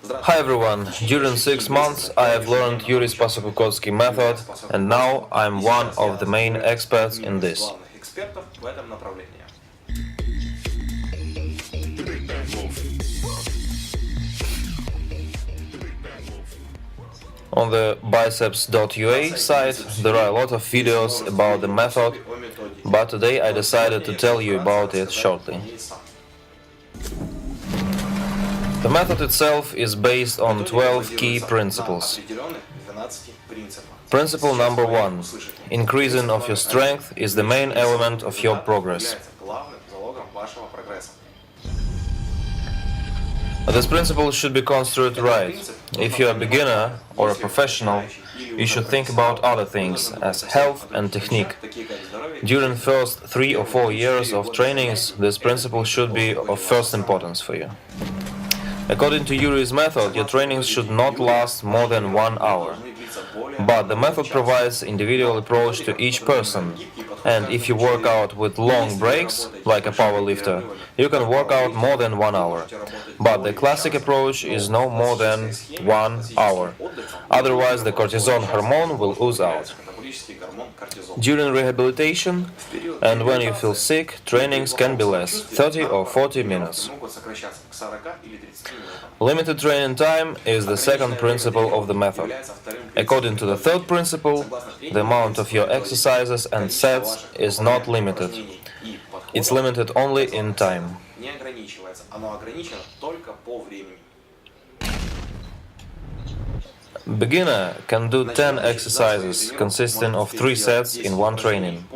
Hi everyone, during 6 months I have learned Yurii Spasokukotskyi method and now I'm one of the main experts in this. On the biceps.ua site there are a lot of videos about the method, but today I decided to tell you about it shortly. The method itself is based on 12 key principles. Principle number 1. Increasing of your strength is the main element of your progress. This principle should be construed right. If you are a beginner or a professional, you should think about other things, as health and technique. During first 3 or 4 years of trainings, this principle should be of first importance for you. According to Yurii's method, your trainings should not last more than 1 hour. But the method provides individual approach to each person, and if you work out with long breaks, like a powerlifter, you can work out more than 1 hour. But the classic approach is no more than 1 hour. Otherwise, the cortisol hormone will ooze out. During rehabilitation and when you feel sick, trainings can be less, 30 or 40 minutes. Limited training time is the second principle of the method. According to the third principle, the amount of your exercises and sets is not limited. It's limited only in time. Beginner can do 10 exercises consisting of 3 sets in one training,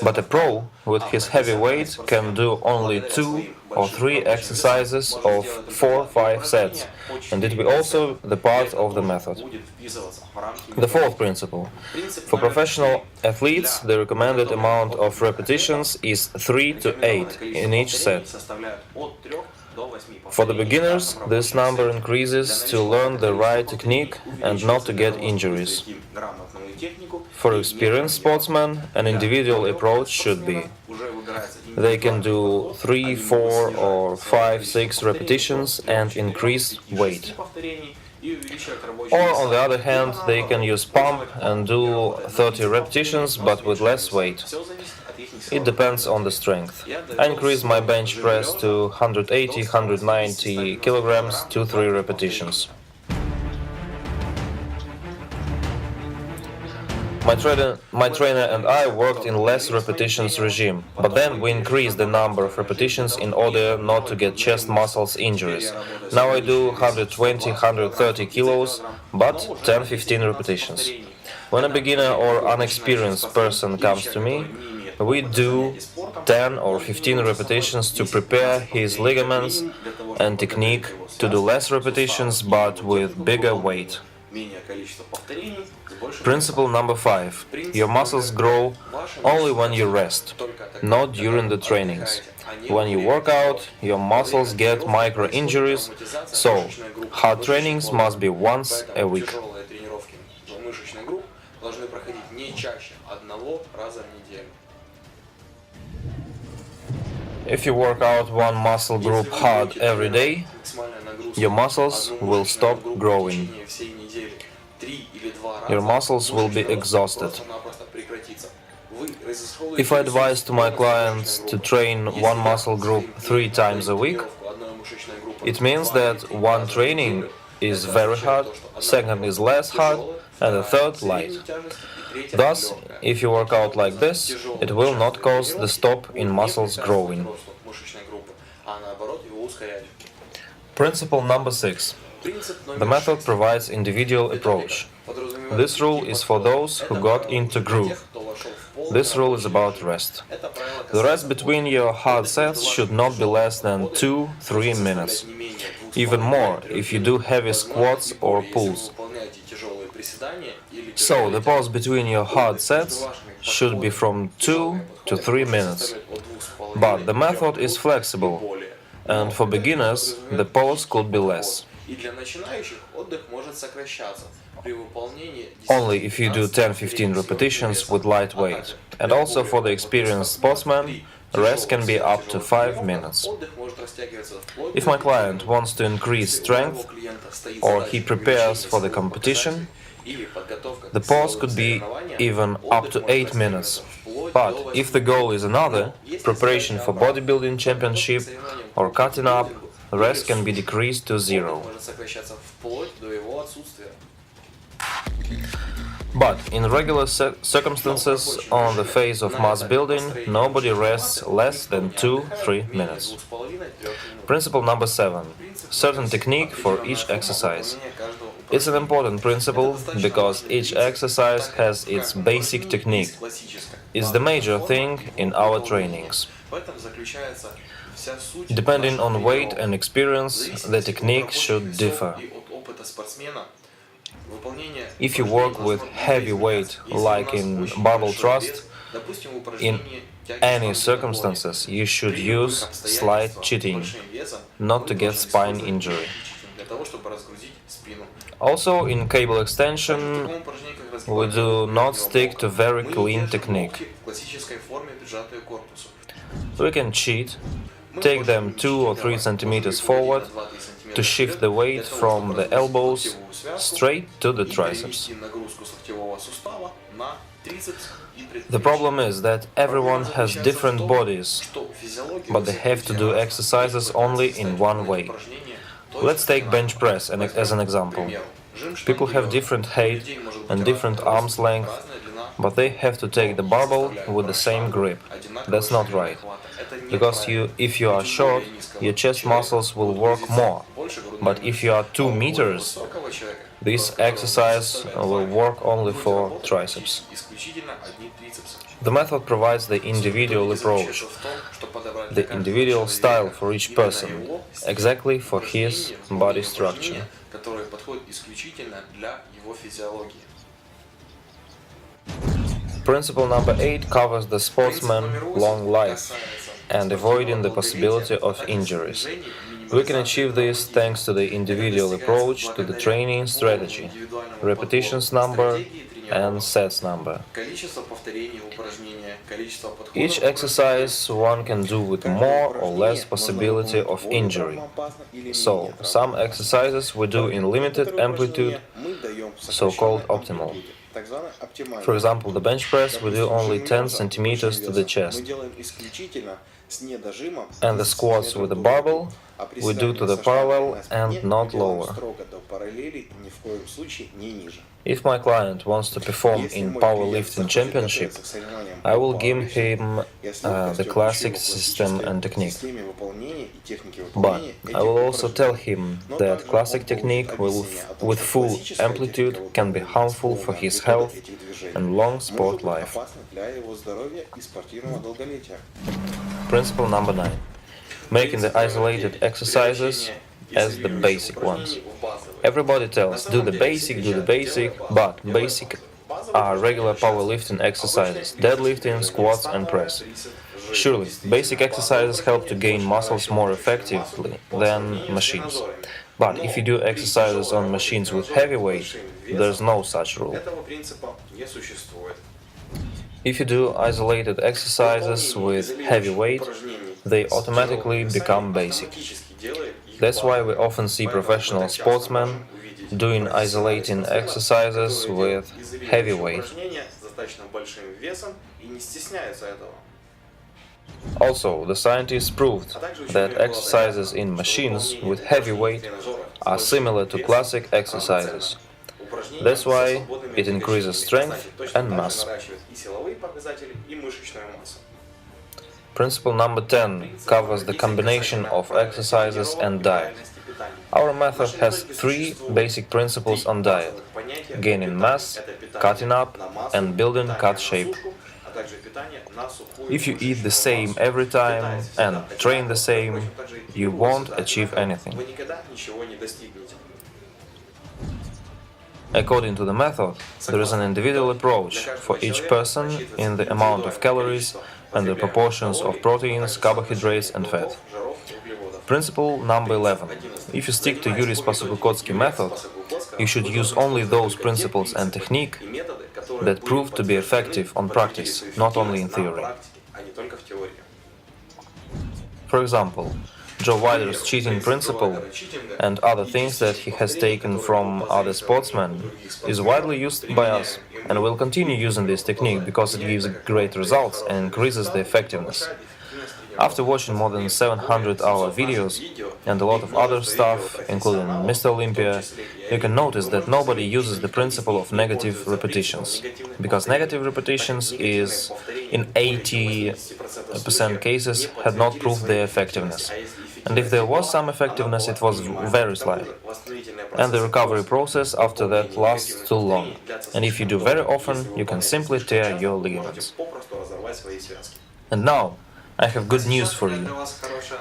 but a pro with his heavy weight can do only 2 or 3 exercises of 4-5 sets, and it will also the part of the method. The fourth principle. For professional athletes, the recommended amount of repetitions is 3 to 8 in each set. For the beginners, this number increases to learn the right technique and not to get injuries. For experienced sportsmen, an individual approach should be. They can do 3, 4 or 5, 6 repetitions and increase weight. Or on the other hand, they can use pump and do 30 repetitions but with less weight. It depends on the strength. I increase my bench press to 180-190 kilograms to 3 repetitions. My trainer and I worked in less repetitions regime, but then we increased the number of repetitions in order not to get chest muscles injuries. Now I do 120-130 kilos, but 10-15 repetitions. When a beginner or unexperienced person comes to me, we do 10 or 15 repetitions to prepare his ligaments and technique to do less repetitions but with bigger weight. Principle number 5. Your muscles grow only when you rest, not during the trainings. When you work out, your muscles get micro-injuries, so hard trainings must be once a week. If you work out one muscle group hard every day, your muscles will stop growing. Your muscles will be exhausted. If I advise to my clients to train one muscle group 3 times a week, it means that one training is very hard, second is less hard, and the third light. Thus, if you work out like this, it will not cause the stop in muscles growing. Principle number 6. The method provides individual approach. This rule is for those who got into groove. This rule is about rest. The rest between your hard sets should not be less than 2-3 minutes. Even more if you do heavy squats or pulls. So the pause between your hard sets should be from 2 to 3 minutes. But the method is flexible, and for beginners the pause could be less. Only if you do 10-15 repetitions with light weight. And also for the experienced sportsman, rest can be up to 5 minutes. If my client wants to increase strength or he prepares for the competition, the pause could be even up to 8 minutes. But if the goal is another, preparation for bodybuilding championship or cutting up, rest can be decreased to 0. But in regular circumstances, on the phase of mass building, nobody rests less than 2-3 minutes. Principle number 7. Certain technique for each exercise. It's an important principle because each exercise has its basic technique. It's the major thing in our trainings. Depending on weight and experience, the technique should differ. If you work with heavy weight, like in barbell thrust, in any circumstances you should use slight cheating, not to get spine injury. Also, in cable extension, we do not stick to very clean technique. We can cheat, take them 2 or 3 centimeters forward to shift the weight from the elbows straight to the triceps. The problem is that everyone has different bodies, but they have to do exercises only in one way. Let's take bench press as an example. People have different height and different arm's length, but they have to take the barbell with the same grip. That's not right. Because if you are short, your chest muscles will work more. But if you are 2 meters, this exercise will work only for triceps. The method provides the individual approach, the individual style for each person, exactly for his body structure. Principle number 8 covers the sportsman's long life and avoiding the possibility of injuries. We can achieve this thanks to the individual approach to the training strategy, repetitions number and sets number. Each exercise one can do with more or less possibility of injury. So, some exercises we do in limited amplitude, so-called optimal. For example, the bench press we do only 10 centimeters to the chest, and the squats with the barbell we do to the parallel and not lower. If my client wants to perform in powerlifting championship, I will give him the classic system and technique. But I will also tell him that classic technique with full amplitude can be harmful for his health and long sport life. Principle number 9. Making the isolated exercises as the basic ones. Everybody tells, do the basic, but basic are regular powerlifting exercises, deadlifting, squats and press. Surely, basic exercises help to gain muscles more effectively than machines. But if you do exercises on machines with heavy weight, there's no such rule. If you do isolated exercises with heavy weight, they automatically become basic. That's why we often see professional sportsmen doing isolating exercises with heavy weight. Also, the scientists proved that exercises in machines with heavy weight are similar to classic exercises. That's why it increases strength and mass. Principle number 10 covers the combination of exercises and diet. Our method has 3 basic principles on diet: gaining mass, cutting up, and building cut shape. If you eat the same every time and train the same, you won't achieve anything. According to the method, there is an individual approach for each person in the amount of calories and the proportions of proteins, carbohydrates and fat. Principle number 11. If you stick to Yurii Spasokukotskyi method, you should use only those principles and technique that prove to be effective on practice, not only in theory. For example, Joe Wilder's cheating principle and other things that he has taken from other sportsmen is widely used by us, and we'll continue using this technique because it gives great results and increases the effectiveness. After watching more than 700-hour videos and a lot of other stuff, including Mr. Olympia, you can notice that nobody uses the principle of negative repetitions, because negative repetitions is, in 80% cases, had not proved their effectiveness. And if there was some effectiveness, it was very slight. And the recovery process after that lasts too long. And if you do very often, you can simply tear your ligaments. And now, I have good news for you.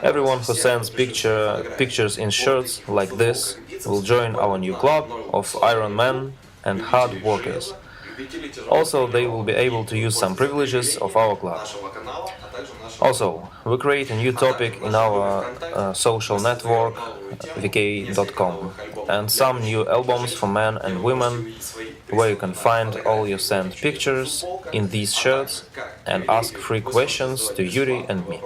Everyone who sends pictures in shirts like this will join our new club of Iron Men and hard workers. Also, they will be able to use some privileges of our club. Also, we create a new topic in our social network, vk.com, and some new albums for men and women, where you can find all your sent pictures in these shirts and ask free questions to Yurii and me.